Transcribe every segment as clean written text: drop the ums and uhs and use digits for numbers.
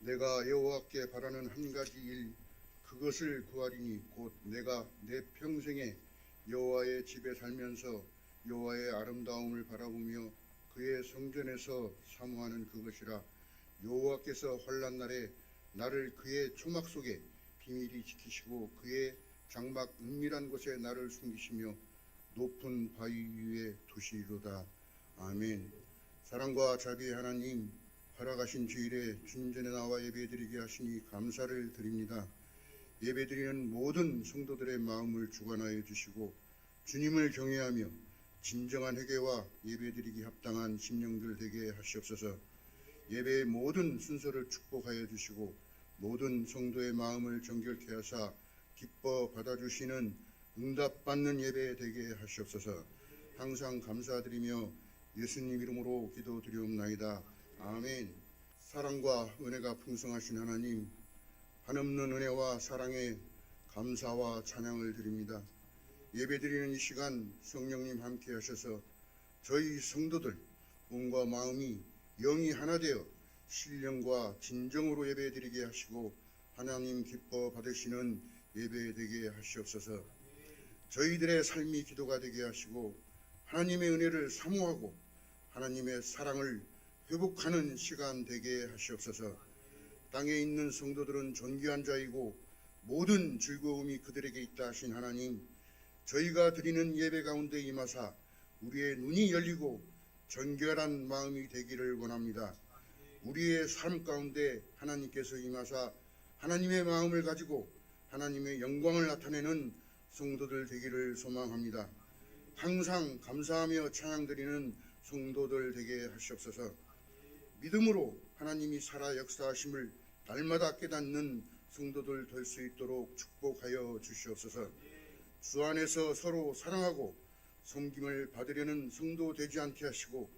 내가 여호와께 바라는 한 가지 일 그것을 구하리니 곧 내가 내 평생에 여호와의 집에 살면서 여호와의 아름다움을 바라보며 그의 성전에서 사모하는 그것이라. 여호와께서 환난 날에 나를 그의 초막 속에 비밀히 지키시고 그의 장막 은밀한 곳에 나를 숨기시며 높은 바위 위에 두시리로다. 아멘. 사랑과 자비의 하나님, 허락하신 주일에 주님 전에 나와 예배드리게 하시니 감사를 드립니다. 예배드리는 모든 성도들의 마음을 주관하여 주시고 주님을 경외하며 진정한 회개와 예배드리기 합당한 심령들 되게 하시옵소서. 예배의 모든 순서를 축복하여 주시고 모든 성도의 마음을 정결케 하사 기뻐 받아주시는 응답받는 예배 되게 하시옵소서. 항상 감사드리며 예수님 이름으로 기도드리옵나이다. 아멘. 사랑과 은혜가 풍성하신 하나님, 한없는 은혜와 사랑에 감사와 찬양을 드립니다. 예배드리는 이 시간 성령님 함께 하셔서 저희 성도들 몸과 마음이 영이 하나 되어 신령과 진정으로 예배드리게 하시고 하나님 기뻐 받으시는 예배 되게 하시옵소서. 저희들의 삶이 기도가 되게 하시고 하나님의 은혜를 사모하고 하나님의 사랑을 회복하는 시간 되게 하시옵소서. 땅에 있는 성도들은 존귀한 자이고 모든 즐거움이 그들에게 있다 하신 하나님, 저희가 드리는 예배 가운데 임하사 우리의 눈이 열리고 정결한 마음이 되기를 원합니다. 우리의 삶 가운데 하나님께서 임하사 하나님의 마음을 가지고 하나님의 영광을 나타내는 성도들 되기를 소망합니다. 항상 감사하며 찬양드리는 성도들 되게 하시옵소서. 믿음으로 하나님이 살아 역사하심을 날마다 깨닫는 성도들 될 수 있도록 축복하여 주시옵소서. 주 안에서 서로 사랑하고 섬김을 받으려는 성도 되지 않게 하시고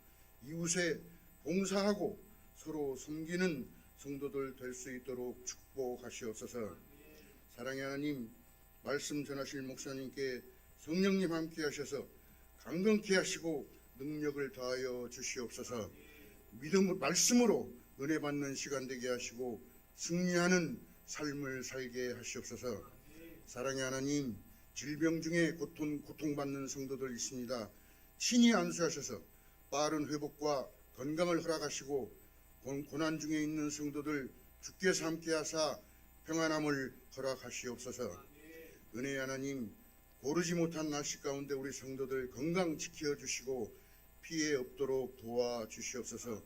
이웃에 봉사하고 서로 섬기는 성도들 될 수 있도록 축복하시옵소서. 사랑의 하나님, 말씀 전하실 목사님께 성령님 함께 하셔서 강건케 하시고 능력을 다하여 주시옵소서. 믿음 말씀으로 은혜 받는 시간 되게 하시고 승리하는 삶을 살게 하시옵소서. 사랑의 하나님, 질병 중에 고통받는 성도들 있습니다. 친히 안수하셔서 빠른 회복과 건강을 허락하시고 고난 중에 있는 성도들 주께서 함께 하사 평안함을 허락하시옵소서. 은혜의 하나님, 고르지 못한 날씨 가운데 우리 성도들 건강 지켜주시고 피해 없도록 도와주시옵소서.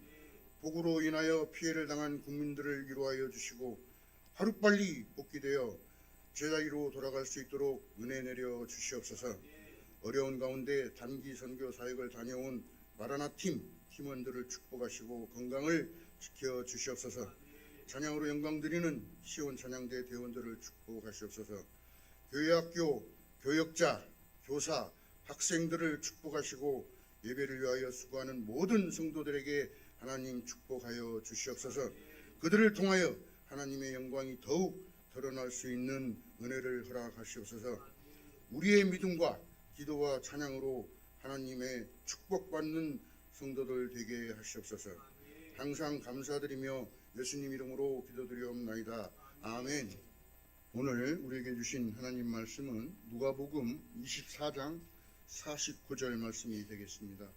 폭우로 인하여 피해를 당한 국민들을 위로하여 주시고 하루빨리 복귀되어 제자리로 돌아갈 수 있도록 은혜 내려 주시옵소서. 어려운 가운데 단기 선교 사역을 다녀온 마라나 팀원들을 축복하시고 건강을 지켜 주시옵소서. 찬양으로 영광 드리는 시온 찬양대 대원들을 축복하시옵소서. 교회학교 교역자, 교사, 학생들을 축복하시고 예배를 위하여 수고하는 모든 성도들에게 하나님 축복하여 주시옵소서. 그들을 통하여 하나님의 영광이 더욱 드러날 수 있는 은혜를 허락하시옵소서. 우리의 믿음과 기도와 찬양으로 하나님의 축복받는 성도들 되게 하시옵소서. 항상 감사드리며 예수님 이름으로 기도드리옵나이다. 아멘. 오늘 우리에게 주신 하나님 말씀은 누가복음 24장 49절 말씀이 되겠습니다.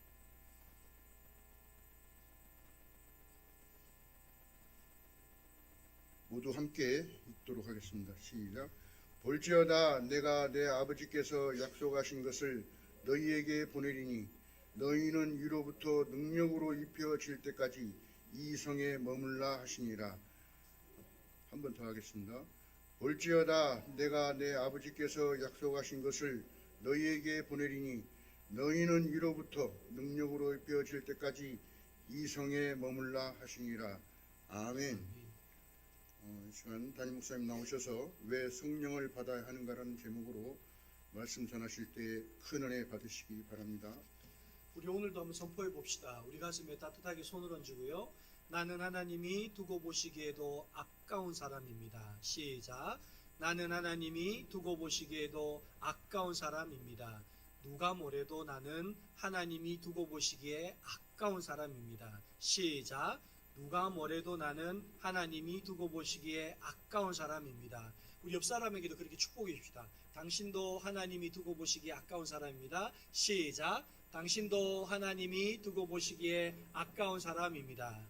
모두 함께 읽도록 하겠습니다. 시작. 볼지어다 내가 내 아버지께서 약속하신 것을 너희에게 보내리니 너희는 위로부터 능력으로 입혀질 때까지 이 성에 머물라 하시니라. 한 번 더 하겠습니다. 볼지어다 내가 내 아버지께서 약속하신 것을 너희에게 보내리니 너희는 위로부터 능력으로 입혀질 때까지 이 성에 머물라 하시니라. 아멘. 이 시간 담임 목사님 나오셔서 왜 성령을 받아야 하는가라는 제목으로 말씀 전하실 때 큰 은혜 받으시기 바랍니다. 우리 오늘도 한번 선포해 봅시다. 우리 가슴에 따뜻하게 손을 얹고요. 나는 하나님이 두고 보시기에도 아까운 사람입니다. 시작. 나는 하나님이 두고 보시기에도 아까운 사람입니다. 누가 뭐래도 나는 하나님이 두고 보시기에 아까운 사람입니다. 시작. 누가 뭐래도 나는 하나님이 두고 보시기에 아까운 사람입니다. 우리 옆 사람에게도 그렇게 축복해 줍시다. 당신도 하나님이 두고 보시기에 아까운 사람입니다. 시작. 당신도 하나님이 두고 보시기에 아까운 사람입니다.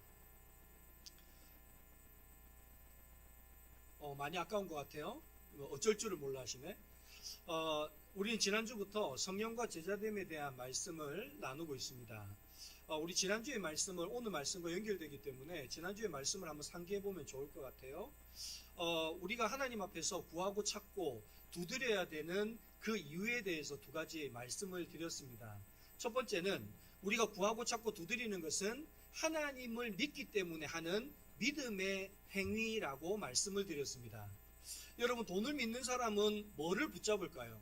많이 아까운 것 같아요. 어쩔 줄을 몰라 하시네. 우리는 지난주부터 성령과 제자됨에 대한 말씀을 나누고 있습니다. 우리 지난주의 말씀을 오늘 말씀과 연결되기 때문에 지난주의 말씀을 한번 상기해 보면 좋을 것 같아요. 우리가 하나님 앞에서 구하고 찾고 두드려야 되는 그 이유에 대해서 두 가지 말씀을 드렸습니다. 첫 번째는 우리가 구하고 찾고 두드리는 것은 하나님을 믿기 때문에 하는 믿음의 행위라고 말씀을 드렸습니다. 여러분, 돈을 믿는 사람은 뭐를 붙잡을까요?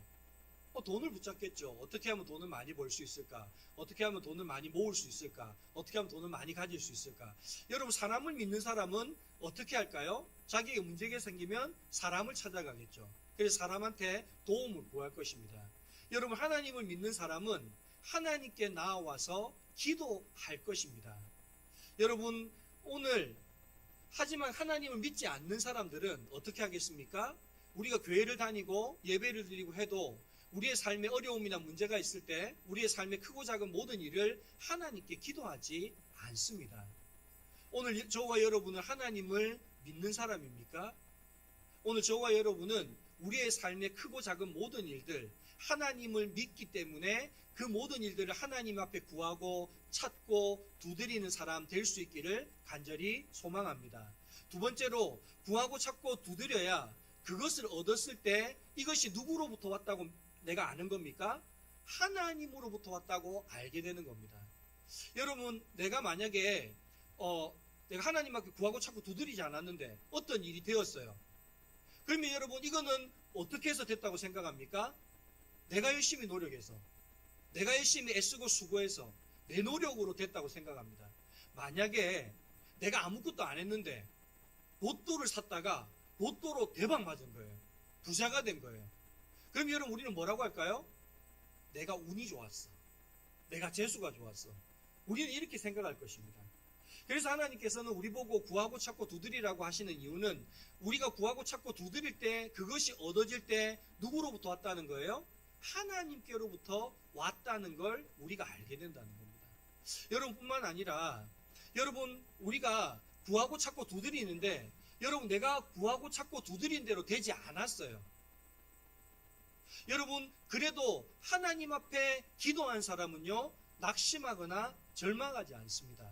돈을 붙잡겠죠. 어떻게 하면 돈을 많이 벌 수 있을까? 어떻게 하면 돈을 많이 모을 수 있을까? 어떻게 하면 돈을 많이 가질 수 있을까? 여러분, 사람을 믿는 사람은 어떻게 할까요? 자기에게 문제가 생기면 사람을 찾아가겠죠. 그래서 사람한테 도움을 구할 것입니다. 여러분, 하나님을 믿는 사람은 하나님께 나와서 기도할 것입니다. 여러분, 오늘 하지만 하나님을 믿지 않는 사람들은 어떻게 하겠습니까? 우리가 교회를 다니고 예배를 드리고 해도 우리의 삶에 어려움이나 문제가 있을 때 우리의 삶에 크고 작은 모든 일을 하나님께 기도하지 않습니다. 오늘 저와 여러분은 하나님을 믿는 사람입니까? 오늘 저와 여러분은 우리의 삶의 크고 작은 모든 일들, 하나님을 믿기 때문에 그 모든 일들을 하나님 앞에 구하고 찾고 두드리는 사람 될 수 있기를 간절히 소망합니다. 두 번째로, 구하고 찾고 두드려야 그것을 얻었을 때 이것이 누구로부터 왔다고 내가 아는 겁니까? 하나님으로부터 왔다고 알게 되는 겁니다. 여러분, 내가 만약에 내가 하나님 앞에 구하고 찾고 두드리지 않았는데 어떤 일이 되었어요. 그러면 여러분, 이거는 어떻게 해서 됐다고 생각합니까? 내가 열심히 노력해서, 내가 열심히 애쓰고 수고해서 내 노력으로 됐다고 생각합니다. 만약에 내가 아무것도 안 했는데 로또를 샀다가 로또로 대박 맞은 거예요. 부자가 된 거예요. 그럼 여러분, 우리는 뭐라고 할까요? 내가 운이 좋았어. 내가 재수가 좋았어. 우리는 이렇게 생각할 것입니다. 그래서 하나님께서는 우리 보고 구하고 찾고 두드리라고 하시는 이유는 우리가 구하고 찾고 두드릴 때 그것이 얻어질 때 누구로부터 왔다는 거예요? 하나님께로부터 왔다는 걸 우리가 알게 된다는 겁니다. 여러분뿐만 아니라 여러분, 우리가 구하고 찾고 두드리는데 여러분, 내가 구하고 찾고 두드린 대로 되지 않았어요. 여러분, 그래도 하나님 앞에 기도한 사람은요, 낙심하거나 절망하지 않습니다.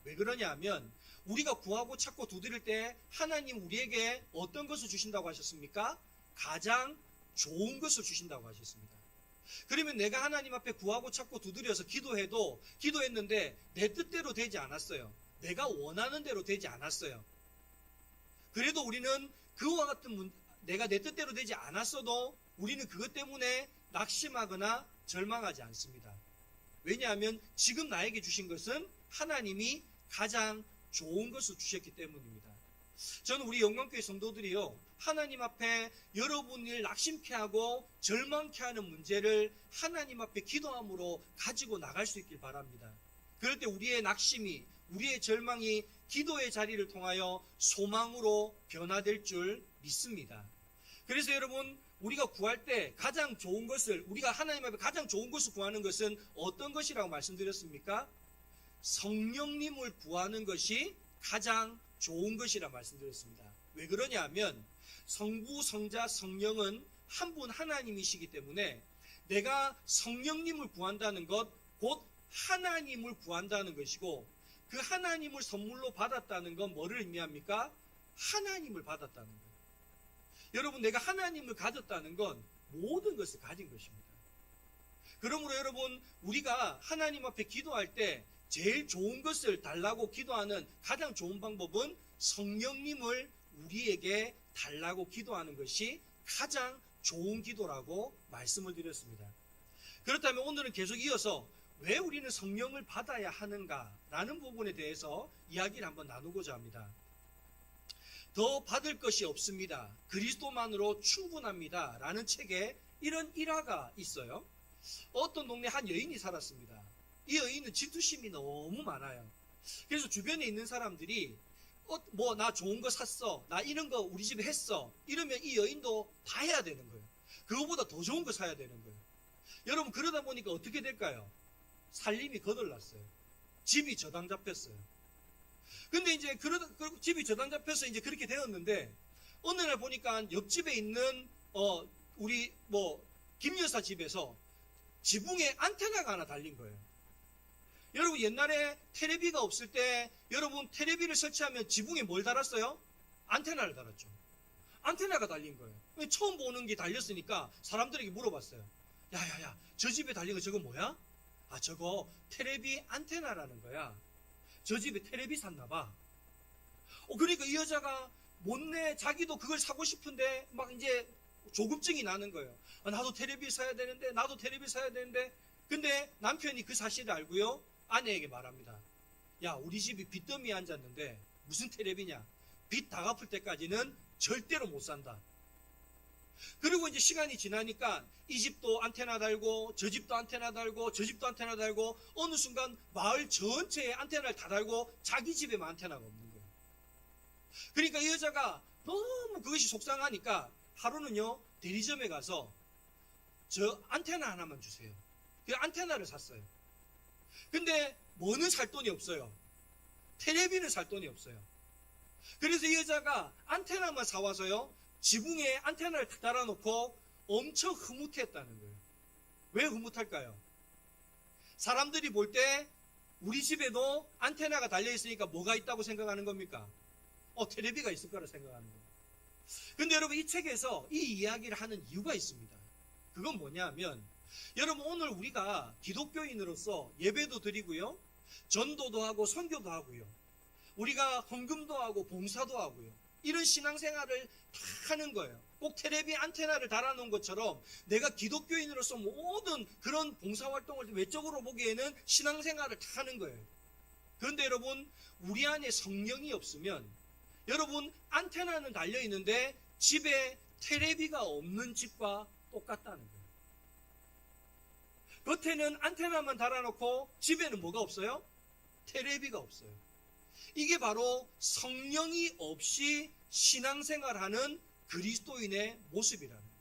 왜 그러냐 하면 우리가 구하고 찾고 두드릴 때 하나님 우리에게 어떤 것을 주신다고 하셨습니까? 가장 좋은 것을 주신다고 하셨습니다. 그러면 내가 하나님 앞에 구하고 찾고 두드려서 기도했는데 내 뜻대로 되지 않았어요. 내가 원하는 대로 되지 않았어요. 그래도 우리는 그와 같은 내가 내 뜻대로 되지 않았어도 우리는 그것 때문에 낙심하거나 절망하지 않습니다. 왜냐하면 지금 나에게 주신 것은 하나님이 가장 좋은 것을 주셨기 때문입니다. 저는 우리 영광교회 성도들이요, 하나님 앞에 여러분을 낙심케 하고 절망케 하는 문제를 하나님 앞에 기도함으로 가지고 나갈 수 있길 바랍니다. 그럴 때 우리의 낙심이, 우리의 절망이 기도의 자리를 통하여 소망으로 변화될 줄 믿습니다. 그래서 여러분, 우리가 구할 때 가장 좋은 것을, 우리가 하나님 앞에 가장 좋은 것을 구하는 것은 어떤 것이라고 말씀드렸습니까? 성령님을 구하는 것이 가장 좋은 것이라 말씀드렸습니다. 왜 그러냐 하면 성부, 성자, 성령은 한 분 하나님이시기 때문에 내가 성령님을 구한다는 것, 곧 하나님을 구한다는 것이고, 그 하나님을 선물로 받았다는 건 뭐를 의미합니까? 하나님을 받았다는 거예요. 여러분, 내가 하나님을 가졌다는 건 모든 것을 가진 것입니다. 그러므로 여러분, 우리가 하나님 앞에 기도할 때 제일 좋은 것을 달라고 기도하는 가장 좋은 방법은 성령님을 우리에게 달라고 기도하는 것이 가장 좋은 기도라고 말씀을 드렸습니다. 그렇다면 오늘은 계속 이어서 왜 우리는 성령을 받아야 하는가라는 부분에 대해서 이야기를 한번 나누고자 합니다. 더 받을 것이 없습니다. 그리스도만으로 충분합니다. 라는 책에 이런 일화가 있어요. 어떤 동네 한 여인이 살았습니다. 이 여인은 질투심이 너무 많아요. 그래서 주변에 있는 사람들이 뭐 나 좋은 거 샀어, 나 이런 거 우리 집에 했어, 이러면 이 여인도 다 해야 되는 거예요. 그거보다 더 좋은 거 사야 되는 거예요. 여러분, 그러다 보니까 어떻게 될까요? 살림이 거덜났어요. 집이 저당 잡혔어요. 근데 이제 집이 저당 잡혀서 이제 그렇게 되었는데, 어느 날 보니까 옆집에 있는 우리 김 여사 집에서 지붕에 안테나가 하나 달린 거예요. 여러분, 옛날에 테레비가 없을 때 여러분 테레비를 설치하면 지붕에 뭘 달았어요? 안테나를 달았죠. 안테나가 달린 거예요. 처음 보는 게 달렸으니까 사람들에게 물어봤어요. 야야야, 저 집에 달린 거 저거 뭐야? 아, 저거 테레비 안테나라는 거야. 저 집에 테레비 샀나 봐. 그러니까 이 여자가 못내 자기도 그걸 사고 싶은데 막 이제 조급증이 나는 거예요. 나도 테레비 사야 되는데, 나도 테레비 사야 되는데. 근데 남편이 그 사실을 알고요, 아내에게 말합니다. 야, 우리 집이 빚더미에 앉았는데 무슨 테레비냐? 빚 다 갚을 때까지는 절대로 못 산다. 그리고 이제 시간이 지나니까 이 집도 안테나 달고 저 집도 안테나 달고 저 집도 안테나 달고 어느 순간 마을 전체에 안테나를 다 달고 자기 집에만 안테나가 없는 거예요. 그러니까 이 여자가 너무 그것이 속상하니까 하루는요, 대리점에 가서 저 안테나 하나만 주세요. 그 안테나를 샀어요. 근데 뭐는 살 돈이 없어요. 테레비는 살 돈이 없어요. 그래서 이 여자가 안테나만 사와서요, 지붕에 안테나를 다 달아놓고 엄청 흐뭇했다는 거예요. 왜 흐뭇할까요? 사람들이 볼 때 우리 집에도 안테나가 달려있으니까 뭐가 있다고 생각하는 겁니까? 테레비가 있을 거라 생각하는 거예요. 근데 여러분, 이 책에서 이 이야기를 하는 이유가 있습니다. 그건 뭐냐면, 여러분, 오늘 우리가 기독교인으로서 예배도 드리고요, 전도도 하고 선교도 하고요, 우리가 헌금도 하고 봉사도 하고요, 이런 신앙생활을 다 하는 거예요. 꼭 텔레비 안테나를 달아놓은 것처럼 내가 기독교인으로서 모든 그런 봉사활동을 외적으로 보기에는 신앙생활을 다 하는 거예요. 그런데 여러분, 우리 안에 성령이 없으면, 여러분, 안테나는 달려있는데 집에 텔레비가 없는 집과 똑같다는 거예요. 겉에는 안테나만 달아놓고 집에는 뭐가 없어요? 텔레비가 없어요. 이게 바로 성령이 없이 신앙생활하는 그리스도인의 모습이라는 거예요.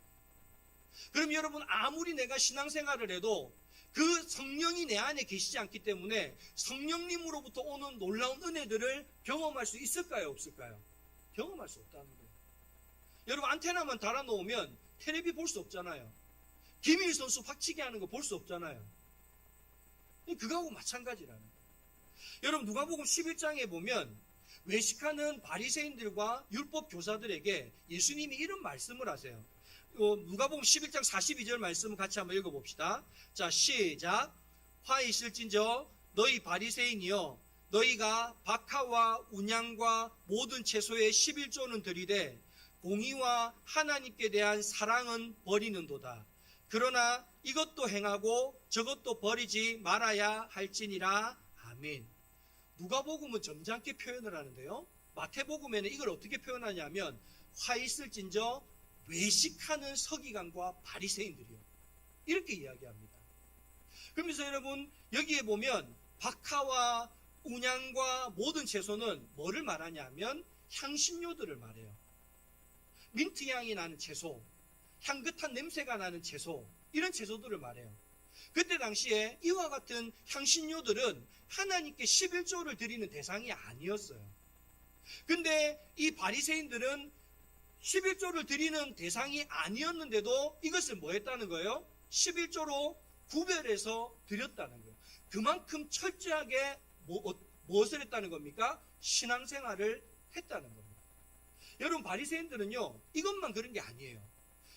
그럼 여러분, 아무리 내가 신앙생활을 해도 그 성령이 내 안에 계시지 않기 때문에 성령님으로부터 오는 놀라운 은혜들을 경험할 수 있을까요? 없을까요? 경험할 수 없다는 거예요. 여러분, 안테나만 달아놓으면 텔레비 볼 수 없잖아요. 김일 선수 박치기 하는 거 볼 수 없잖아요. 그거하고 마찬가지라는 거예요. 여러분, 누가복음 11장에 보면 외식하는 바리새인들과 율법 교사들에게 예수님이 이런 말씀을 하세요. 누가복음 11장 42절 말씀을 같이 한번 읽어봅시다. 자, 시작. 화 있을진저 너희 바리새인이여, 너희가 박하와 운양과 모든 채소의 11조는 드리되 공의와 하나님께 대한 사랑은 버리는도다. 그러나 이것도 행하고 저것도 버리지 말아야 할지니라. 아멘. 누가복음은 점잖게 표현을 하는데요, 마태복음에는 이걸 어떻게 표현하냐면 화 있을진저 외식하는 서기관과 바리새인들이요, 이렇게 이야기합니다. 그러면서 여러분, 여기에 보면 박하와 운양과 모든 채소는 뭐를 말하냐면 향신료들을 말해요. 민트향이 나는 채소, 향긋한 냄새가 나는 채소, 이런 채소들을 말해요. 그때 당시에 이와 같은 향신료들은 하나님께 11조를 드리는 대상이 아니었어요. 근데 이 바리새인들은 11조를 드리는 대상이 아니었는데도 이것을 뭐 했다는 거예요? 11조로 구별해서 드렸다는 거예요. 그만큼 철저하게 무엇을 했다는 겁니까? 신앙생활을 했다는 겁니다. 여러분, 바리새인들은요, 이것만 그런 게 아니에요.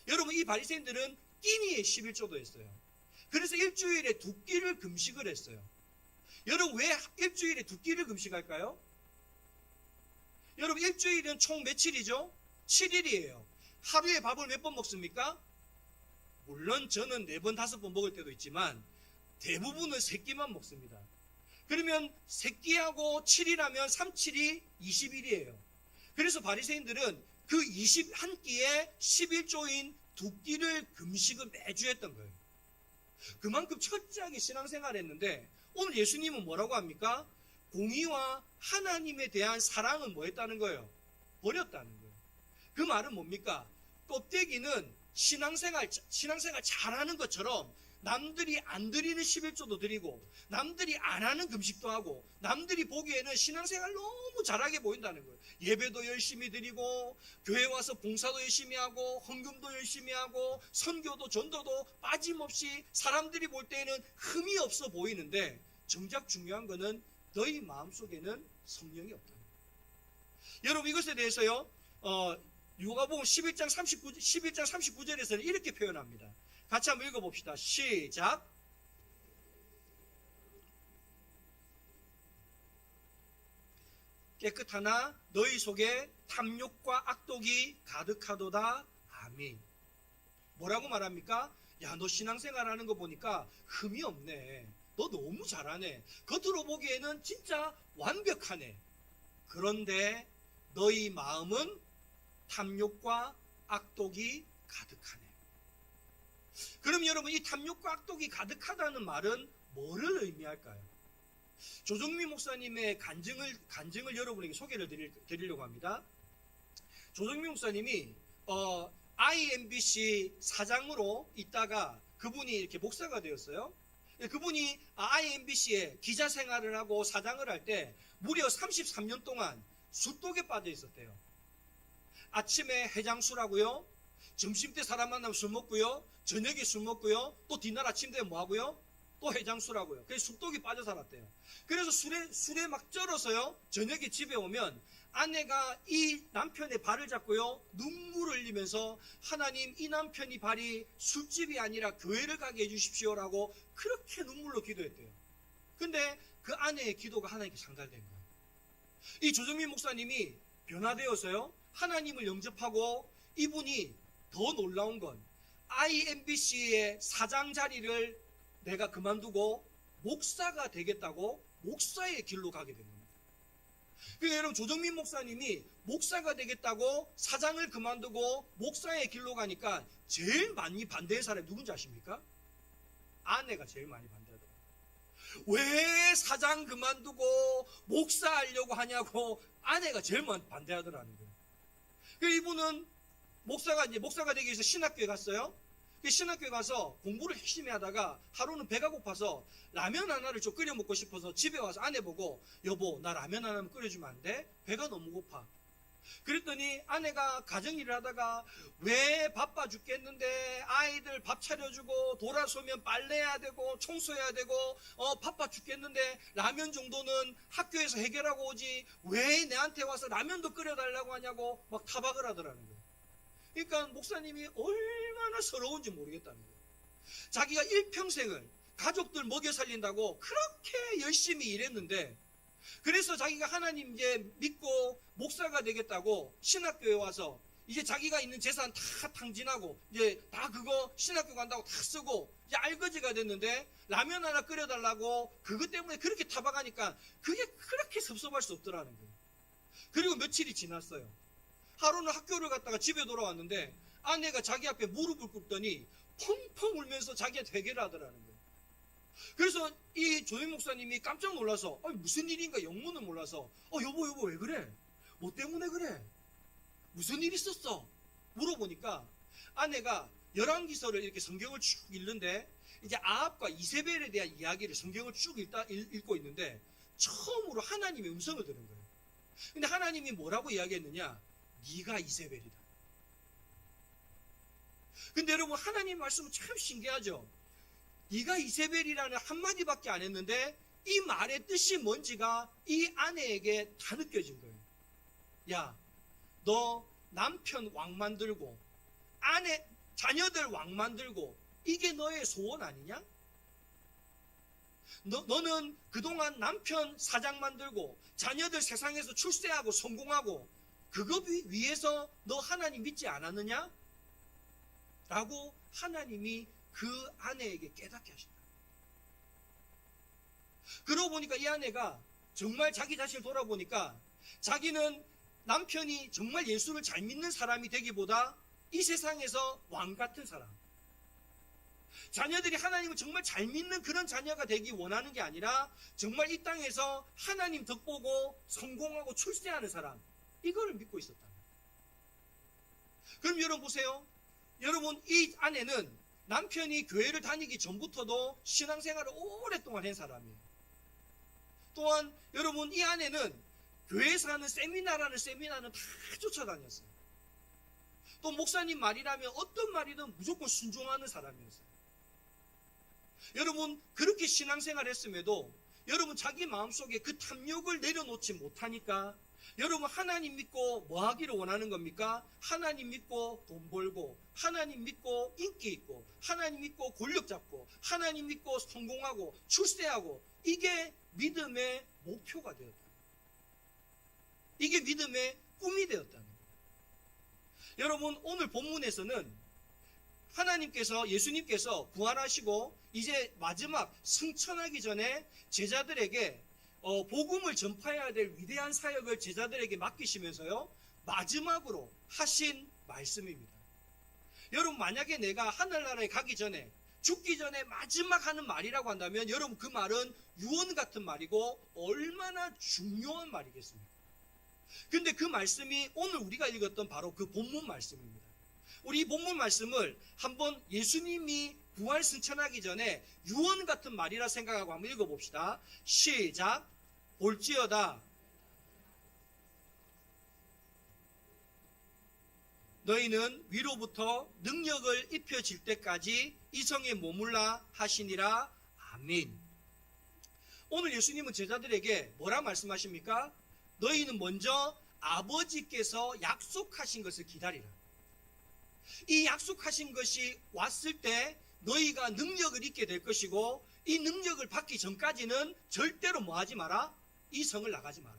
여러분, 이 바리새인들은 끼니에 11조도 했어요. 그래서 일주일에 2끼를 금식을 했어요. 여러분, 왜 일주일에 2끼를 금식할까요? 여러분, 일주일은 총 며칠이죠? 7일이에요. 하루에 밥을 몇 번 먹습니까? 물론 저는 4번, 5번 먹을 때도 있지만 대부분은 3끼만 먹습니다. 그러면 3끼하고 7일하면 3, 7이 20일이에요. 그래서 바리새인들은 그 21끼에 11조인 2끼를 금식을 매주 했던 거예요. 그만큼 철저하게 신앙생활을 했는데 오늘 예수님은 뭐라고 합니까? 공의와 하나님에 대한 사랑은 뭐 했다는 거예요? 버렸다는 거예요. 그 말은 뭡니까? 껍데기는 신앙생활 잘하는 것처럼 남들이 안 드리는 11조도 드리고 남들이 안 하는 금식도 하고 남들이 보기에는 신앙생활 너무 잘하게 보인다는 거예요. 예배도 열심히 드리고 교회 와서 봉사도 열심히 하고 헌금도 열심히 하고 선교도 전도도 빠짐없이 사람들이 볼 때에는 흠이 없어 보이는데 정작 중요한 거는 너희 마음속에는 성령이 없다는 거예요. 여러분 이것에 대해서요 누가복음 11장 39절에서는 이렇게 표현합니다. 같이 한번 읽어봅시다. 시작. 깨끗하나 너희 속에 탐욕과 악독이 가득하도다. 아멘. 뭐라고 말합니까? 야, 너 신앙생활 하는 거 보니까 흠이 없네. 너 너무 잘하네. 겉으로 보기에는 진짜 완벽하네. 그런데 너희 마음은 탐욕과 악독이 가득하네. 그럼 여러분 이 탐욕과 악독이 가득하다는 말은 뭐를 의미할까요? 조정민 목사님의 간증을 여러분에게 소개를 드리려고 합니다. 조정민 목사님이 IMBC 사장으로 있다가 그분이 이렇게 목사가 되었어요. 그분이 IMBC에 기자 생활을 하고 사장을 할 때 무려 33년 동안 술독에 빠져 있었대요. 아침에 해장술하고요, 점심때 사람 만나면 술 먹고요, 저녁에 술 먹고요, 또 뒷날 아침 되면 뭐 하고요? 또 해장술하고요. 그래서 술독이 빠져 살았대요. 그래서 술에 막 쩔어서요, 저녁에 집에 오면 아내가 이 남편의 발을 잡고요, 눈물을 흘리면서 하나님, 이 남편이 발이 술집이 아니라 교회를 가게 해주십시오라고 그렇게 눈물로 기도했대요. 근데 그 아내의 기도가 하나님께 상달된 거예요. 이 조정민 목사님이 변화되어서요, 하나님을 영접하고 이분이 더 놀라운 건 IMBC의 사장 자리를 내가 그만두고 목사가 되겠다고 목사의 길로 가게 된 겁니다. 그러니까 여러분 조정민 목사님이 목사가 되겠다고 사장을 그만두고 목사의 길로 가니까 제일 많이 반대한 사람이 누군지 아십니까? 아내가 제일 많이 반대하더라고요. 왜 사장 그만두고 목사하려고 하냐고 아내가 제일 많이 반대하더라는 거예요. 그래서 이분은 목사가 되기 위해서 신학교에 갔어요. 신학교에 가서 공부를 열심히 하다가 하루는 배가 고파서 라면 하나를 좀 끓여 먹고 싶어서 집에 와서 아내 보고 여보 나 라면 하나만 끓여주면 안 돼? 배가 너무 고파. 그랬더니 아내가 가정일을 하다가 왜 바빠 죽겠는데 아이들 밥 차려주고 돌아서면 빨래해야 되고 청소해야 되고 바빠 죽겠는데 라면 정도는 학교에서 해결하고 오지 왜 내한테 와서 라면도 끓여달라고 하냐고 막 타박을 하더라는 거예요. 그러니까 목사님이 얼마나 서러운지 모르겠다는 거예요. 자기가 일평생을 가족들 먹여 살린다고 그렇게 열심히 일했는데 그래서 자기가 하나님 이제 믿고 목사가 되겠다고 신학교에 와서 이제 자기가 있는 재산 다 탕진하고 이제 다 그거 신학교 간다고 다 쓰고 이제 알거지가 됐는데 라면 하나 끓여달라고 그것 때문에 그렇게 타박하니까 그게 그렇게 섭섭할 수 없더라는 거예요. 그리고 며칠이 지났어요. 하루는 학교를 갔다가 집에 돌아왔는데 아내가 자기 앞에 무릎을 꿇더니 펑펑 울면서 자기한테 회개를 하더라는 거예요. 그래서 이 조임 목사님이 깜짝 놀라서 무슨 일인가 영문을 몰라서 여보 왜 그래? 뭐 때문에 그래? 무슨 일 있었어? 물어보니까 아내가 열왕기서를 이렇게 성경을 쭉 읽는데 이제 아합과 이세벨에 대한 이야기를 성경을 쭉 읽고 있는데 처음으로 하나님의 음성을 들은 거예요. 근데 하나님이 뭐라고 이야기했느냐? 네가 이세벨이다. 근데 여러분 하나님 말씀은 참 신기하죠. 네가 이세벨이라는 한마디밖에 안 했는데 이 말의 뜻이 뭔지가 이 아내에게 다 느껴진 거예요. 야, 너 남편 왕 만들고 자녀들 왕 만들고 이게 너의 소원 아니냐? 너는 그동안 남편 사장 만들고 자녀들 세상에서 출세하고 성공하고 그거 위해서 너 하나님 믿지 않았느냐? 라고 하나님이 그 아내에게 깨닫게 하신다. 그러고 보니까 이 아내가 정말 자기 자신을 돌아보니까 자기는 남편이 정말 예수를 잘 믿는 사람이 되기보다 이 세상에서 왕 같은 사람, 자녀들이 하나님을 정말 잘 믿는 그런 자녀가 되기 원하는 게 아니라 정말 이 땅에서 하나님 덕보고 성공하고 출세하는 사람, 이거를 믿고 있었다. 그럼 여러분 보세요. 여러분 이 아내는 남편이 교회를 다니기 전부터도 신앙생활을 오랫동안 한 사람이에요. 또한 여러분 이 아내는 교회에서 하는 세미나라는 세미나는 다 쫓아다녔어요. 또 목사님 말이라면 어떤 말이든 무조건 순종하는 사람이었어요. 여러분 그렇게 신앙생활 했음에도 여러분 자기 마음속에 그 탐욕을 내려놓지 못하니까 여러분 하나님 믿고 뭐 하기를 원하는 겁니까? 하나님 믿고 돈 벌고, 하나님 믿고 인기 있고, 하나님 믿고 권력 잡고, 하나님 믿고 성공하고 출세하고, 이게 믿음의 목표가 되었다. 이게 믿음의 꿈이 되었다는 거예요. 여러분 오늘 본문에서는 하나님께서, 예수님께서 부활하시고 이제 마지막 승천하기 전에 제자들에게 복음을 전파해야 될 위대한 사역을 제자들에게 맡기시면서요, 마지막으로 하신 말씀입니다. 여러분 만약에 내가 하늘나라에 가기 전에, 죽기 전에 마지막 하는 말이라고 한다면 여러분 그 말은 유언 같은 말이고 얼마나 중요한 말이겠습니까? 근데 그 말씀이 오늘 우리가 읽었던 바로 그 본문 말씀입니다. 우리 이 본문 말씀을 한번 예수님이 부활 승천하기 전에 유언 같은 말이라 생각하고 한번 읽어봅시다. 시작. 볼지어다 너희는 위로부터 능력을 입혀질 때까지 이 성에 머물라 하시니라. 아멘. 오늘 예수님은 제자들에게 뭐라 말씀하십니까? 너희는 먼저 아버지께서 약속하신 것을 기다리라. 이 약속하신 것이 왔을 때 너희가 능력을 입게 될 것이고, 이 능력을 받기 전까지는 절대로 뭐 하지 마라? 이 성을 나가지 마라.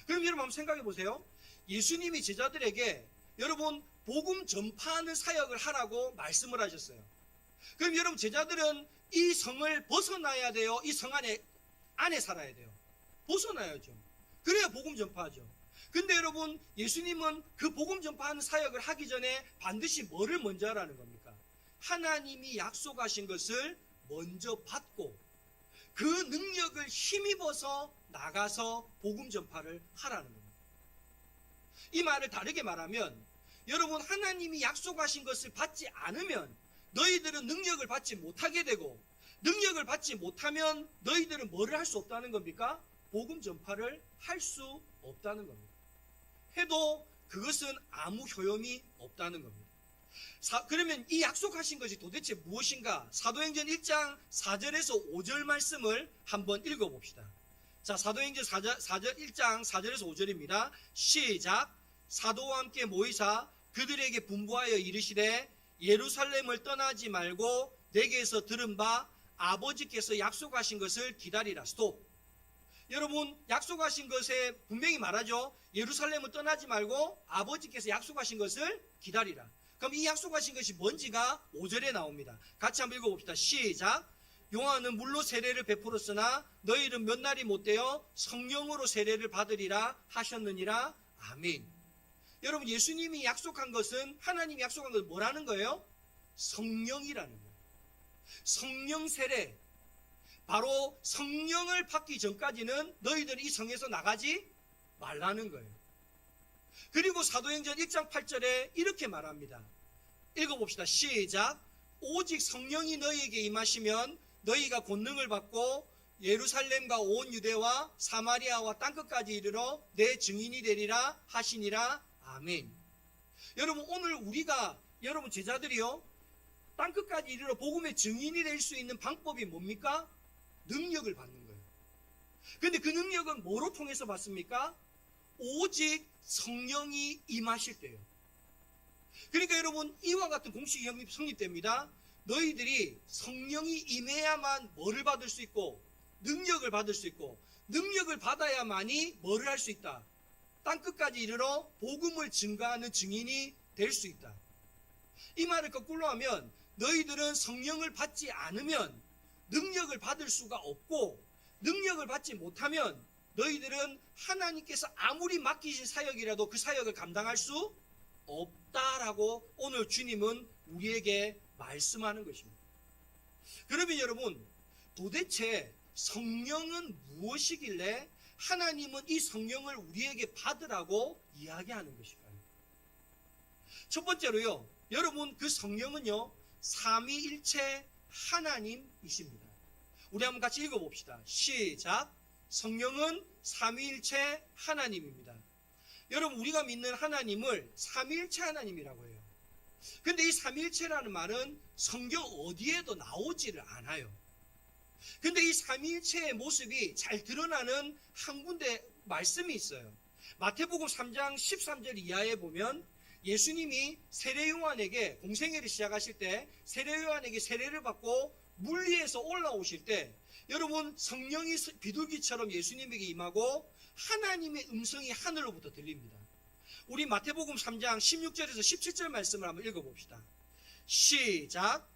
그럼 여러분 한번 생각해 보세요. 예수님이 제자들에게 여러분 복음 전파하는 사역을 하라고 말씀을 하셨어요. 그럼 여러분 제자들은 이 성을 벗어나야 돼요? 이 성 안에 살아야 돼요? 벗어나야죠. 그래야 복음 전파하죠. 근데 여러분 예수님은 그 복음 전파하는 사역을 하기 전에 반드시 뭐를 먼저 하라는 겁니까? 하나님이 약속하신 것을 먼저 받고 그 능력을 힘입어서 나가서 복음 전파를 하라는 겁니다. 이 말을 다르게 말하면 여러분 하나님이 약속하신 것을 받지 않으면 너희들은 능력을 받지 못하게 되고, 능력을 받지 못하면 너희들은 뭐를 할 수 없다는 겁니까? 복음 전파를 할 수 없다는 겁니다. 해도 그것은 아무 효용이 없다는 겁니다. 그러면 이 약속하신 것이 도대체 무엇인가? 사도행전 1장 4절에서 5절 말씀을 한번 읽어봅시다. 자, 사도행전 1장 4절에서 5절입니다. 시작. 사도와 함께 모이사 그들에게 분부하여 이르시되 예루살렘을 떠나지 말고 내게서 들은 바 아버지께서 약속하신 것을 기다리라. 스톱. 여러분 약속하신 것에 분명히 말하죠. 예루살렘을 떠나지 말고 아버지께서 약속하신 것을 기다리라. 그럼 이 약속하신 것이 뭔지가 5절에 나옵니다. 같이 한번 읽어봅시다. 시작. 요한은 물로 세례를 베풀었으나 너희는 몇 날이 못되어 성령으로 세례를 받으리라 하셨느니라. 아멘. 여러분 예수님이 약속한 것은, 하나님이 약속한 것은 뭐라는 거예요? 성령이라는 거예요. 성령 세례. 바로 성령을 받기 전까지는 너희들이 이 성에서 나가지 말라는 거예요. 그리고 사도행전 1장 8절에 이렇게 말합니다. 읽어봅시다. 시작. 오직 성령이 너희에게 임하시면 너희가 권능을 받고 예루살렘과 온 유대와 사마리아와 땅끝까지 이르러 내 증인이 되리라 하시니라. 아멘. 여러분 오늘 우리가, 여러분 제자들이요, 땅끝까지 이르러 복음의 증인이 될 수 있는 방법이 뭡니까? 능력을 받는 거예요. 그런데 그 능력은 뭐로 통해서 받습니까? 오직 성령이 임하실 때요. 그러니까 여러분 이와 같은 공식이 성립됩니다. 너희들이 성령이 임해야만 뭐를 받을 수 있고, 능력을 받을 수 있고, 능력을 받아야만이 뭐를 할 수 있다? 땅끝까지 이르러 복음을 증거하는 증인이 될 수 있다. 이 말을 거꾸로 하면 너희들은 성령을 받지 않으면 능력을 받을 수가 없고, 능력을 받지 못하면 너희들은 하나님께서 아무리 맡기신 사역이라도 그 사역을 감당할 수 없다라고 오늘 주님은 우리에게 말씀하는 것입니다. 그러면 여러분, 도대체 성령은 무엇이길래 하나님은 이 성령을 우리에게 받으라고 이야기하는 것일까요? 첫 번째로요, 여러분, 그 성령은요, 삼위일체 하나님이십니다. 우리 한번 같이 읽어봅시다. 시작. 성령은 삼위일체 하나님입니다. 여러분, 우리가 믿는 하나님을 삼위일체 하나님이라고 해요. 근데 이 삼위일체라는 말은 성경 어디에도 나오지를 않아요. 근데 이 삼위일체의 모습이 잘 드러나는 한 군데 말씀이 있어요. 마태복음 3장 13절 이하에 보면 예수님이 세례 요한에게 공생애를 시작하실 때 세례 요한에게 세례를 받고 물 위에서 올라오실 때 여러분, 성령이 비둘기처럼 예수님에게 임하고 하나님의 음성이 하늘로부터 들립니다. 우리 마태복음 3장 16절에서 17절 말씀을 한번 읽어봅시다. 시작.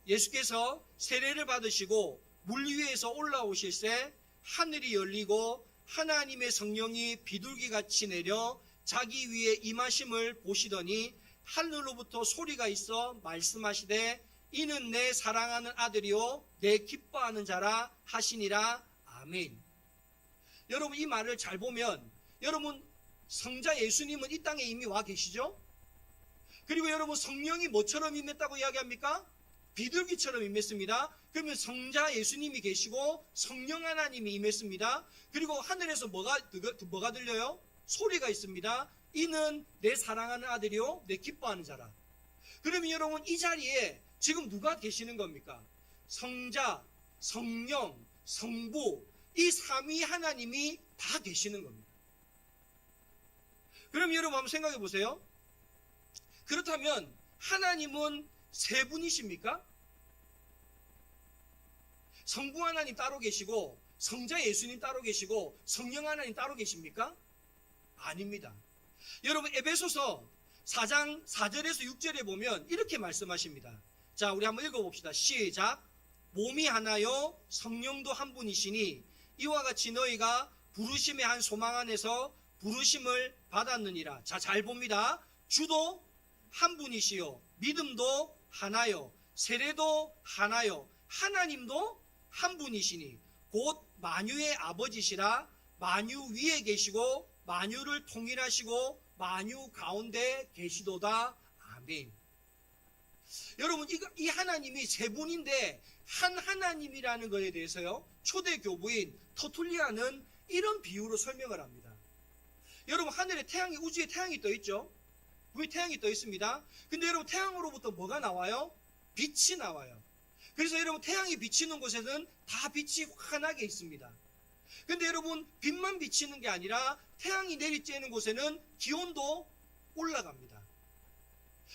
예수께서 세례를 받으시고 물 위에서 올라오실 때 하늘이 열리고 하나님의 성령이 비둘기같이 내려 자기 위에 임하심을 보시더니 하늘로부터 소리가 있어 말씀하시되 이는 내 사랑하는 아들이요 내 기뻐하는 자라 하시니라. 아멘. 여러분, 이 말을 잘 보면 여러분, 성자 예수님은 이 땅에 이미 와 계시죠? 그리고 여러분, 성령이 뭐처럼 임했다고 이야기합니까? 비둘기처럼 임했습니다. 그러면 성자 예수님이 계시고 성령 하나님이 임했습니다. 그리고 하늘에서 뭐가 들려요? 소리가 있습니다. 이는 내 사랑하는 아들이요 내 기뻐하는 자라. 그러면 여러분, 이 자리에 지금 누가 계시는 겁니까? 성자, 성령, 성부, 이 삼위 하나님이 다 계시는 겁니다. 그럼 여러분 한번 생각해 보세요. 그렇다면 하나님은 세 분이십니까? 성부 하나님 따로 계시고 성자 예수님 따로 계시고 성령 하나님 따로 계십니까? 아닙니다. 여러분, 에베소서 4장 4절에서 6절에 보면 이렇게 말씀하십니다. 자, 우리 한번 읽어봅시다. 시작. 몸이 하나요 성령도 한 분이시니 이와 같이 너희가 부르심의 한 소망 안에서 부르심을 받았느니라. 자, 잘 봅니다. 주도 한 분이시요 믿음도 하나요 세례도 하나요 하나님도 한 분이시니 곧 만유의 아버지시라. 만유 위에 계시고 만유를 통일하시고 만유 가운데 계시도다. 아멘. 여러분, 이 하나님이 세 분인데 한 하나님이라는 것에 대해서요, 초대 교부인 터툴리아는 이런 비유로 설명을 합니다. 여러분, 하늘에 태양이, 우주에 태양이 떠 있죠? 위에 태양이 떠 있습니다. 근데 여러분, 태양으로부터 뭐가 나와요? 빛이 나와요. 그래서 여러분, 태양이 비치는 곳에는 다 빛이 환하게 있습니다. 근데 여러분, 빛만 비치는 게 아니라 태양이 내리쬐는 곳에는 기온도 올라갑니다.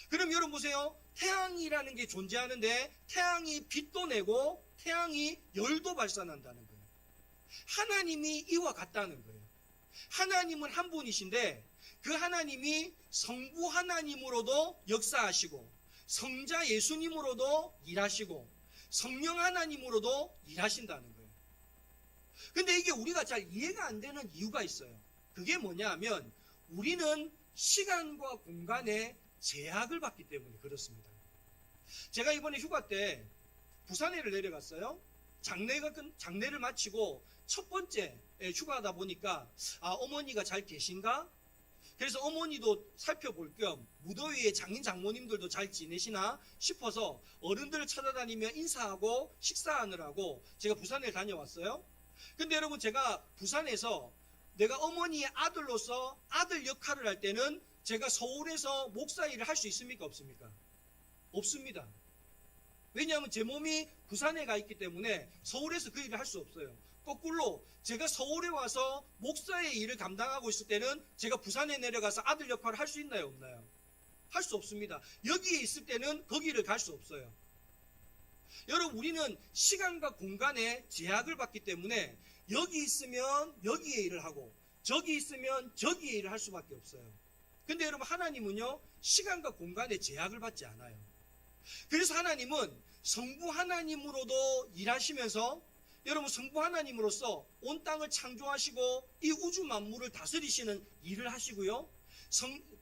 그럼 여러분 보세요. 태양이라는 게 존재하는데 태양이 빛도 내고 태양이 열도 발산한다는 거예요. 하나님이 이와 같다는 거예요. 하나님은 한 분이신데 그 하나님이 성부 하나님으로도 역사하시고 성자 예수님으로도 일하시고 성령 하나님으로도 일하신다는 거예요. 근데 이게 우리가 잘 이해가 안 되는 이유가 있어요. 그게 뭐냐 하면 우리는 시간과 공간에 제약을 받기 때문에 그렇습니다. 제가 이번에 휴가 때 부산에를 내려갔어요. 장례를 마치고 첫 번째 휴가다 보니까 어머니가 잘 계신가? 그래서 어머니도 살펴볼 겸 무더위에 장인 장모님들도 잘 지내시나 싶어서 어른들을 찾아다니며 인사하고 식사하느라고 제가 부산에 다녀왔어요. 근데 여러분, 제가 부산에서 내가 어머니의 아들로서 아들 역할을 할 때는 제가 서울에서 목사 일을 할 수 있습니까? 없습니까? 없습니다. 왜냐하면 제 몸이 부산에 가 있기 때문에 서울에서 그 일을 할 수 없어요. 거꾸로 제가 서울에 와서 목사의 일을 감당하고 있을 때는 제가 부산에 내려가서 아들 역할을 할 수 있나요? 없나요? 할 수 없습니다. 여기에 있을 때는 거기를 갈 수 없어요. 여러분, 우리는 시간과 공간에 제약을 받기 때문에 여기 있으면 여기에 일을 하고 저기 있으면 저기에 일을 할 수밖에 없어요. 근데 여러분, 하나님은요, 시간과 공간에 제약을 받지 않아요. 그래서 하나님은 성부 하나님으로도 일하시면서 여러분, 성부 하나님으로서 온 땅을 창조하시고 이 우주 만물을 다스리시는 일을 하시고요.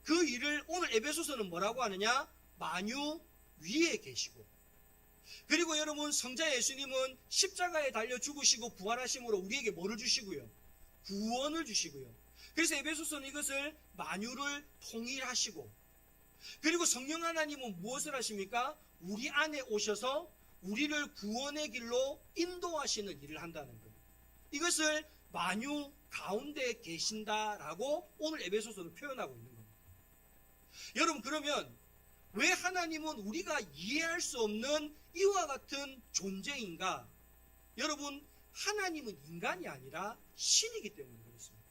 그 일을 오늘 에베소서는 뭐라고 하느냐? 만유 위에 계시고 그리고 여러분, 성자 예수님은 십자가에 달려 죽으시고 부활하심으로 우리에게 뭐를 주시고요? 구원을 주시고요. 그래서 에베소서는 이것을 만유를 통일하시고, 그리고 성령 하나님은 무엇을 하십니까? 우리 안에 오셔서 우리를 구원의 길로 인도하시는 일을 한다는 거예요. 이것을 만유 가운데 계신다라고 오늘 에베소서는 표현하고 있는 겁니다. 여러분, 그러면 왜 하나님은 우리가 이해할 수 없는 이와 같은 존재인가? 여러분, 하나님은 인간이 아니라 신이기 때문에 그렇습니다.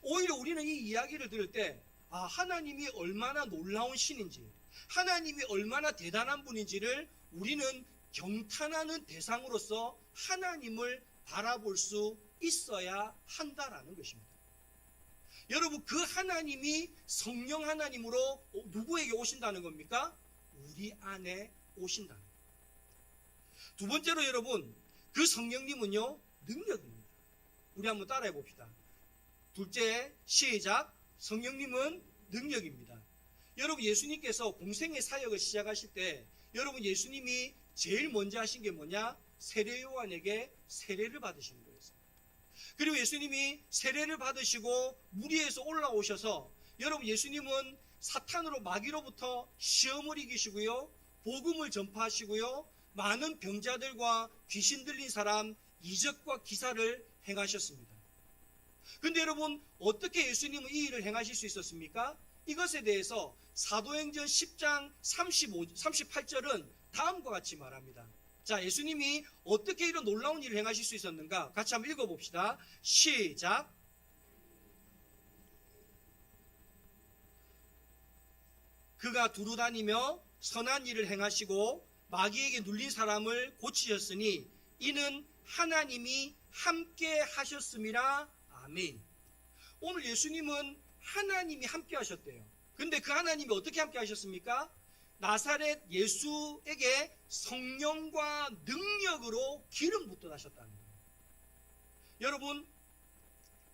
오히려 우리는 이 이야기를 들을 때 하나님이 얼마나 놀라운 신인지, 하나님이 얼마나 대단한 분인지를 우리는 경탄하는 대상으로서 하나님을 바라볼 수 있어야 한다라는 것입니다. 여러분, 그 하나님이 성령 하나님으로 누구에게 오신다는 겁니까? 우리 안에 오신다는 겁니다. 두 번째로 여러분, 그 성령님은요, 능력입니다. 우리 한번 따라해 봅시다. 둘째, 시작. 성령님은 능력입니다. 여러분, 예수님께서 공생의 사역을 시작하실 때 여러분, 예수님이 제일 먼저 하신 게 뭐냐? 세례 요한에게 세례를 받으시는 거였어요. 그리고 예수님이 세례를 받으시고 물 위에서 올라오셔서 여러분, 예수님은 사탄으로 마귀로부터 시험을 이기시고요, 복음을 전파하시고요, 많은 병자들과 귀신 들린 사람 이적과 기사를 행하셨습니다. 근데 여러분, 어떻게 예수님은 이 일을 행하실 수 있었습니까? 이것에 대해서 사도행전 10장 38절은 다음과 같이 말합니다. 자, 예수님이 어떻게 이런 놀라운 일을 행하실 수 있었는가? 같이 한번 읽어봅시다. 시작. 그가 두루 다니며 선한 일을 행하시고 마귀에게 눌린 사람을 고치셨으니 이는 하나님이 함께 하셨음이라. 아멘. 오늘 예수님은 하나님이 함께 하셨대요. 근데 그 하나님이 어떻게 함께 하셨습니까? 나사렛 예수에게 성령과 능력으로 기름 붓듯 하셨다는 거예요. 여러분,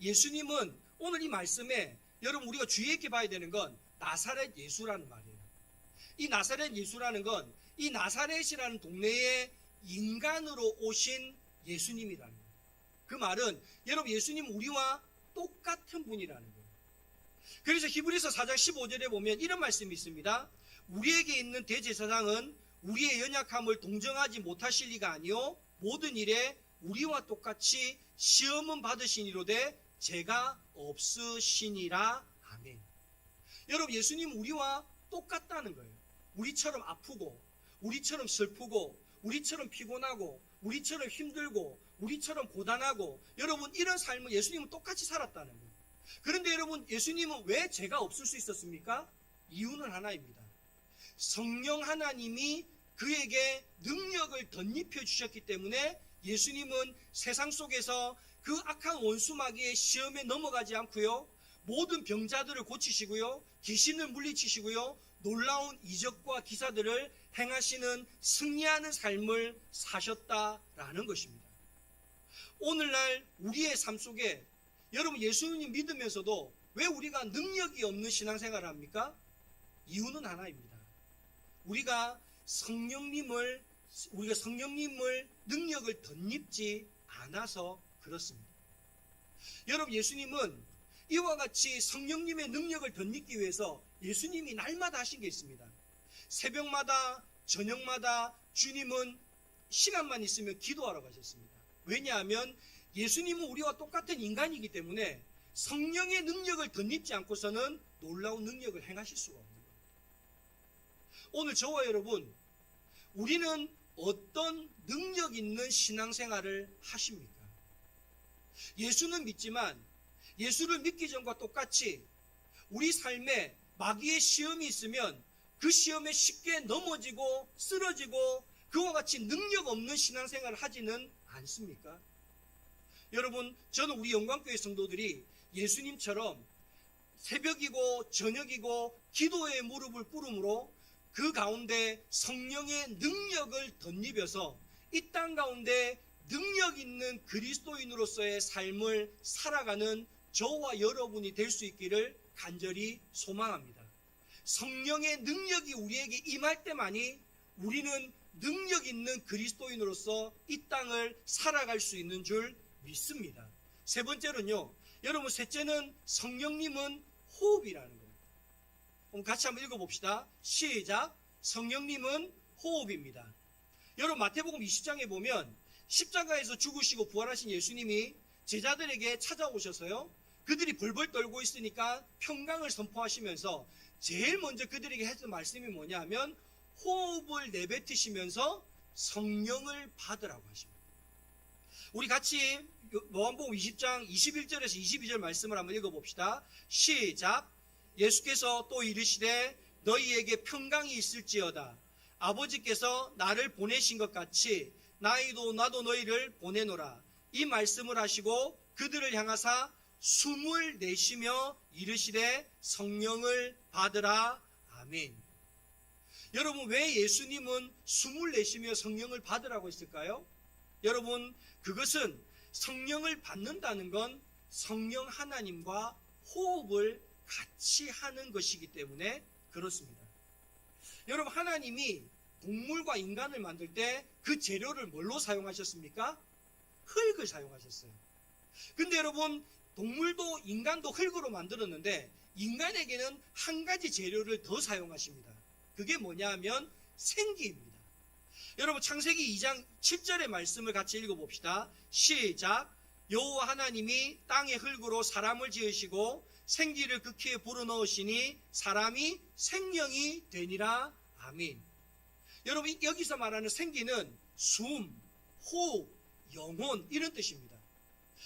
예수님은 오늘 이 말씀에 여러분, 우리가 주의 깊게 봐야 되는 건 나사렛 예수라는 말이에요. 이 나사렛 예수라는 건 이 나사렛이라는 동네에 인간으로 오신 예수님이라는 거예요. 그 말은 여러분, 예수님은 우리와 똑같은 분이라는 거예요. 그래서 히브리서 4장 15절에 보면 이런 말씀이 있습니다. 우리에게 있는 대제사장은 우리의 연약함을 동정하지 못하실 리가 아니요 모든 일에 우리와 똑같이 시험은 받으시니로되 죄가 없으시니라. 아멘. 여러분, 예수님은 우리와 똑같다는 거예요. 우리처럼 아프고, 우리처럼 슬프고, 우리처럼 피곤하고, 우리처럼 힘들고, 우리처럼 고단하고, 여러분, 이런 삶을 예수님은 똑같이 살았다는 거예요. 그런데 여러분, 예수님은 왜 죄가 없을 수 있었습니까? 이유는 하나입니다. 성령 하나님이 그에게 능력을 덧입혀 주셨기 때문에 예수님은 세상 속에서 그 악한 원수 마귀의 시험에 넘어가지 않고요, 모든 병자들을 고치시고요, 귀신을 물리치시고요, 놀라운 이적과 기사들을 행하시는 승리하는 삶을 사셨다라는 것입니다. 오늘날 우리의 삶 속에 여러분, 예수님 믿으면서도 왜 우리가 능력이 없는 신앙생활을 합니까? 이유는 하나입니다. 우리가 성령님을 능력을 덧입지 않아서 그렇습니다. 여러분, 예수님은 이와 같이 성령님의 능력을 덧입기 위해서 예수님이 날마다 하신 게 있습니다. 새벽마다, 저녁마다 주님은 시간만 있으면 기도하러 가셨습니다. 왜냐하면 예수님은 우리와 똑같은 인간이기 때문에 성령의 능력을 덧입지 않고서는 놀라운 능력을 행하실 수가 없는 겁니다. 오늘 저와 여러분, 우리는 어떤 능력 있는 신앙생활을 하십니까? 예수는 믿지만 예수를 믿기 전과 똑같이 우리 삶에 마귀의 시험이 있으면 그 시험에 쉽게 넘어지고 쓰러지고 그와 같이 능력 없는 신앙생활을 하지는 않습니까? 여러분, 저는 우리 영광교회 성도들이 예수님처럼 새벽이고 저녁이고 기도의 무릎을 꿇음으로 그 가운데 성령의 능력을 덧입어서 이 땅 가운데 능력 있는 그리스도인으로서의 삶을 살아가는 저와 여러분이 될 수 있기를 간절히 소망합니다. 성령의 능력이 우리에게 임할 때만이 우리는 능력 있는 그리스도인으로서 이 땅을 살아갈 수 있는 줄 믿습니다. 세 번째로는요, 여러분, 셋째는 성령님은 호흡이라는 겁니다. 그럼 같이 한번 읽어봅시다. 시작. 성령님은 호흡입니다. 여러분, 마태복음 20장에 보면 십자가에서 죽으시고 부활하신 예수님이 제자들에게 찾아오셔서요, 그들이 벌벌 떨고 있으니까 평강을 선포하시면서 제일 먼저 그들에게 했던 말씀이 뭐냐 하면 호흡을 내뱉으시면서 성령을 받으라고 하십니다. 우리 같이 요한복음 20장 21절에서 22절 말씀을 한번 읽어봅시다. 시작. 예수께서 또 이르시되 너희에게 평강이 있을지어다. 아버지께서 나를 보내신 것 같이 나도 너희를 보내노라. 이 말씀을 하시고 그들을 향하사 숨을 내쉬며 이르시되 성령을 받으라. 아멘. 여러분, 왜 예수님은 숨을 내쉬며 성령을 받으라고 했을까요? 여러분, 그것은 성령을 받는다는 건 성령 하나님과 호흡을 같이 하는 것이기 때문에 그렇습니다. 여러분, 하나님이 동물과 인간을 만들 때 그 재료를 뭘로 사용하셨습니까? 흙을 사용하셨어요. 근데 여러분, 동물도 인간도 흙으로 만들었는데 인간에게는 한 가지 재료를 더 사용하십니다. 그게 뭐냐 하면 생기입니다. 여러분, 창세기 2장 7절의 말씀을 같이 읽어봅시다. 시작. 여호와 하나님이 땅의 흙으로 사람을 지으시고 생기를 그 키에 불어넣으시니 사람이 생명이 되니라. 아멘. 여러분, 여기서 말하는 생기는 숨, 호흡, 영혼 이런 뜻입니다.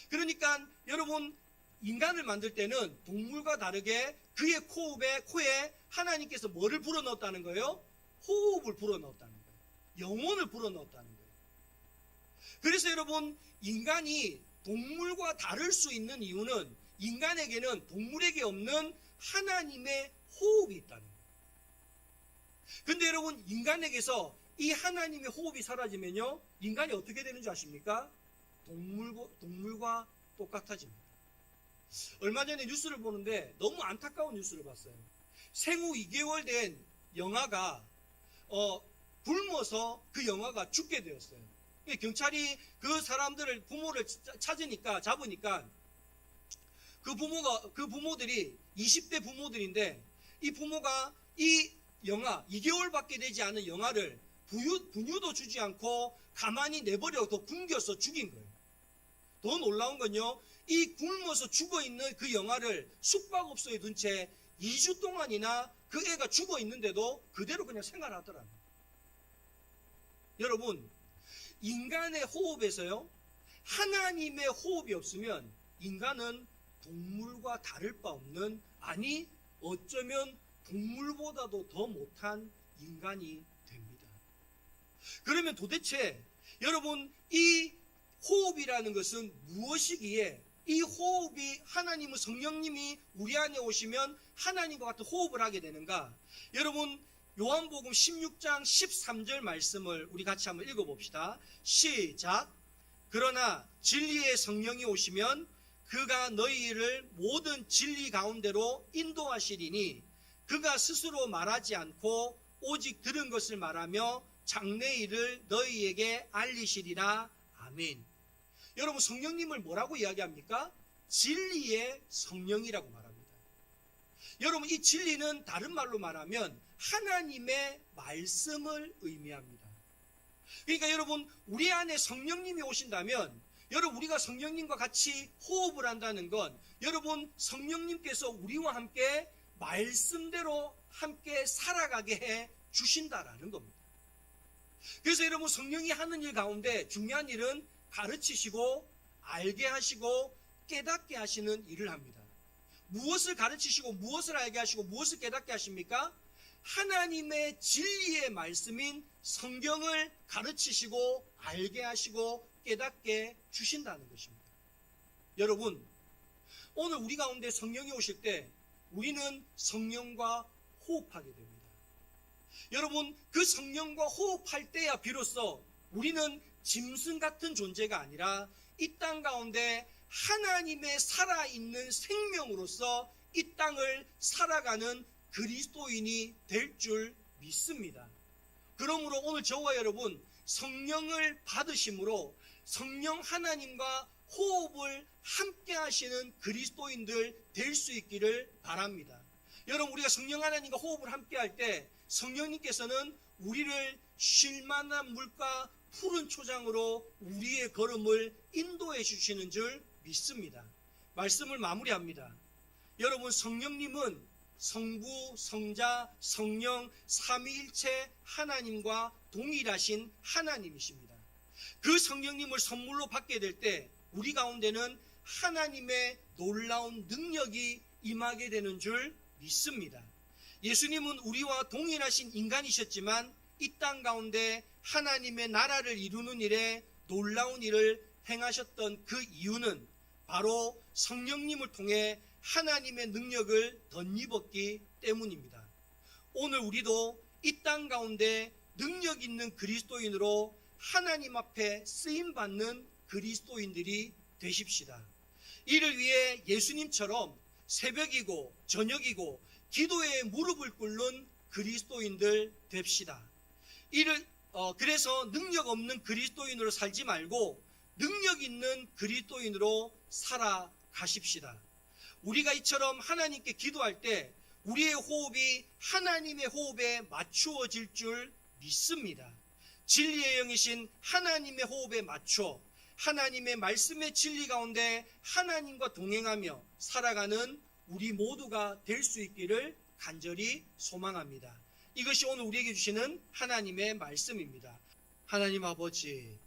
그러니까 여러분, 인간을 만들 때는 동물과 다르게 그의 코에 하나님께서 뭐를 불어넣었다는 거예요? 호흡을 불어넣었다는 거예요. 영혼을 불어넣었다는 거예요. 그래서 여러분, 인간이 동물과 다를 수 있는 이유는 인간에게는 동물에게 없는 하나님의 호흡이 있다는 거예요. 근데 여러분, 인간에게서 이 하나님의 호흡이 사라지면요, 인간이 어떻게 되는 줄 아십니까? 동물과 똑같아집니다. 얼마 전에 뉴스를 보는데 너무 안타까운 뉴스를 봤어요. 생후 2개월 된 영아가 굶어서 그 영아가 죽게 되었어요. 경찰이 그 사람들을 부모를 잡으니까 그 부모들이 20대 부모들인데 이 부모가 이 영아 2개월밖에 되지 않은 영아를 분유도 주지 않고 가만히 내버려 더 굶겨서 죽인 거예요. 더 놀라운 건요, 이 굶어서 죽어있는 그 영아를 숙박업소에 둔 채 2주 동안이나 그 애가 죽어있는데도 그대로 그냥 생활하더라고요. 여러분, 인간의 호흡에서요, 하나님의 호흡이 없으면 인간은 동물과 다를 바 없는, 아니 어쩌면 동물보다도 더 못한 인간이 됩니다. 그러면 도대체 여러분, 이 호흡이라는 것은 무엇이기에 이 호흡이 하나님은 성령님이 우리 안에 오시면 하나님과 같은 호흡을 하게 되는가? 여러분, 요한복음 16장 13절 말씀을 우리 같이 한번 읽어봅시다. 시작. 그러나 진리의 성령이 오시면 그가 너희를 모든 진리 가운데로 인도하시리니 그가 스스로 말하지 않고 오직 들은 것을 말하며 장래일을 너희에게 알리시리라. 아멘. 여러분, 성령님을 뭐라고 이야기합니까? 진리의 성령이라고 말합니다. 여러분, 이 진리는 다른 말로 말하면 하나님의 말씀을 의미합니다. 그러니까 여러분, 우리 안에 성령님이 오신다면, 여러분, 우리가 성령님과 같이 호흡을 한다는 건 여러분, 성령님께서 우리와 함께 말씀대로 함께 살아가게 해 주신다라는 겁니다. 그래서 여러분, 성령이 하는 일 가운데 중요한 일은 가르치시고 알게 하시고 깨닫게 하시는 일을 합니다. 무엇을 가르치시고 무엇을 알게 하시고 무엇을 깨닫게 하십니까? 하나님의 진리의 말씀인 성경을 가르치시고 알게 하시고 깨닫게 주신다는 것입니다. 여러분, 오늘 우리 가운데 성령이 오실 때 우리는 성령과 호흡하게 됩니다. 여러분, 그 성령과 호흡할 때야 비로소 우리는 짐승 같은 존재가 아니라 이 땅 가운데 하나님의 살아있는 생명으로서 이 땅을 살아가는 그리스도인이 될 줄 믿습니다. 그러므로 오늘 저와 여러분 성령을 받으심으로 성령 하나님과 호흡을 함께 하시는 그리스도인들 될 수 있기를 바랍니다. 여러분, 우리가 성령 하나님과 호흡을 함께 할 때 성령님께서는 우리를 쉴만한 물과 푸른 초장으로 우리의 걸음을 인도해 주시는 줄 믿습니다. 말씀을 마무리합니다. 여러분, 성령님은 성부, 성자, 성령, 삼위일체 하나님과 동일하신 하나님이십니다. 그 성령님을 선물로 받게 될 때 우리 가운데는 하나님의 놀라운 능력이 임하게 되는 줄 믿습니다. 예수님은 우리와 동일하신 인간이셨지만 이 땅 가운데 하나님의 나라를 이루는 일에 놀라운 일을 행하셨던 그 이유는 바로 성령님을 통해 하나님의 능력을 덧입었기 때문입니다. 오늘 우리도 이 땅 가운데 능력 있는 그리스도인으로 하나님 앞에 쓰임받는 그리스도인들이 되십시다. 이를 위해 예수님처럼 새벽이고 저녁이고 기도에 무릎을 꿇는 그리스도인들 됩시다. 그래서 능력 없는 그리스도인으로 살지 말고 능력 있는 그리스도인으로 살아가십시다. 우리가 이처럼 하나님께 기도할 때 우리의 호흡이 하나님의 호흡에 맞추어질 줄 믿습니다. 진리의 영이신 하나님의 호흡에 맞춰 하나님의 말씀의 진리 가운데 하나님과 동행하며 살아가는 우리 모두가 될 수 있기를 간절히 소망합니다. 이것이 오늘 우리에게 주시는 하나님의 말씀입니다. 하나님 아버지,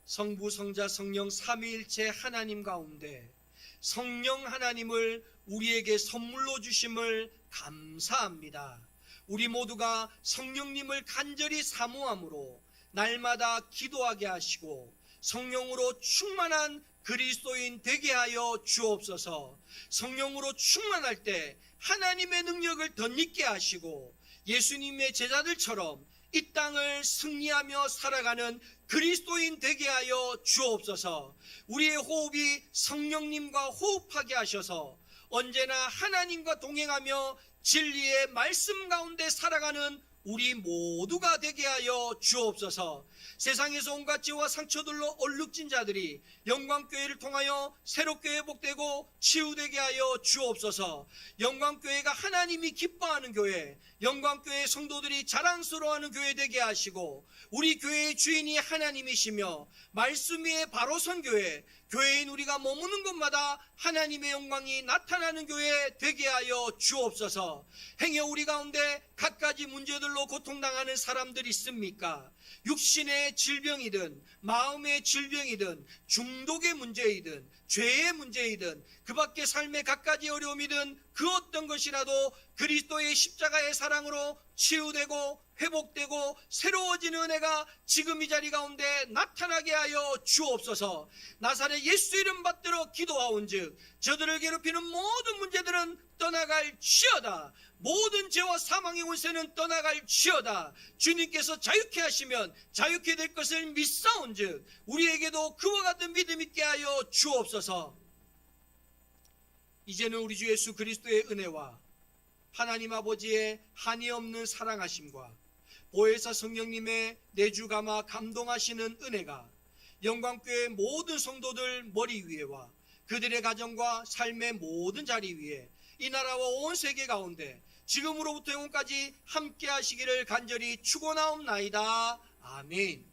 성부, 성자, 성령 삼위일체 하나님 가운데 성령 하나님을 우리에게 선물로 주심을 감사합니다. 우리 모두가 성령님을 간절히 사모함으로 날마다 기도하게 하시고 성령으로 충만한 그리스도인 되게 하여 주옵소서. 성령으로 충만할 때 하나님의 능력을 덧입게 하시고 예수님의 제자들처럼 이 땅을 승리하며 살아가는 그리스도인 되게 하여 주옵소서. 우리의 호흡이 성령님과 호흡하게 하셔서 언제나 하나님과 동행하며 진리의 말씀 가운데 살아가는 우리 모두가 되게 하여 주옵소서. 세상에서 온갖 죄와 상처들로 얼룩진 자들이 영광교회를 통하여 새롭게 회복되고 치유되게 하여 주옵소서. 영광교회가 하나님이 기뻐하는 교회, 영광교회 성도들이 자랑스러워하는 교회 되게 하시고 우리 교회의 주인이 하나님이시며 말씀 위에 바로 선 교회, 교회인 우리가 머무는 곳마다 하나님의 영광이 나타나는 교회 되게 하여 주옵소서. 행여 우리 가운데 갖가지 문제들로 고통당하는 사람들이 있습니까? 육신의 질병이든 마음의 질병이든 중독의 문제이든 죄의 문제이든 그 밖의 삶의 갖가지 어려움이든 그 어떤 것이라도 그리스도의 십자가의 사랑으로 치유되고 회복되고 새로워지는 은혜가 지금 이 자리 가운데 나타나게 하여 주옵소서. 나사렛 예수 이름 받들어 기도하온즉 저들을 괴롭히는 모든 문제들은 떠나갈지어다. 모든 죄와 사망의 권세는 떠나갈지어다. 주님께서 자유케 하시면 자유케 될 것을 믿사온즉 우리에게도 그와 같은 믿음 있게 하여 주옵소서. 이제는 우리 주 예수 그리스도의 은혜와 하나님 아버지의 한이 없는 사랑하심과 보혜사 성령님의 내주감화 감동하시는 은혜가 영광교회 모든 성도들 머리 위에와 그들의 가정과 삶의 모든 자리 위에 이 나라와 온 세계 가운데 지금으로부터 영원까지 함께 하시기를 간절히 축원하옵나이다. 아멘.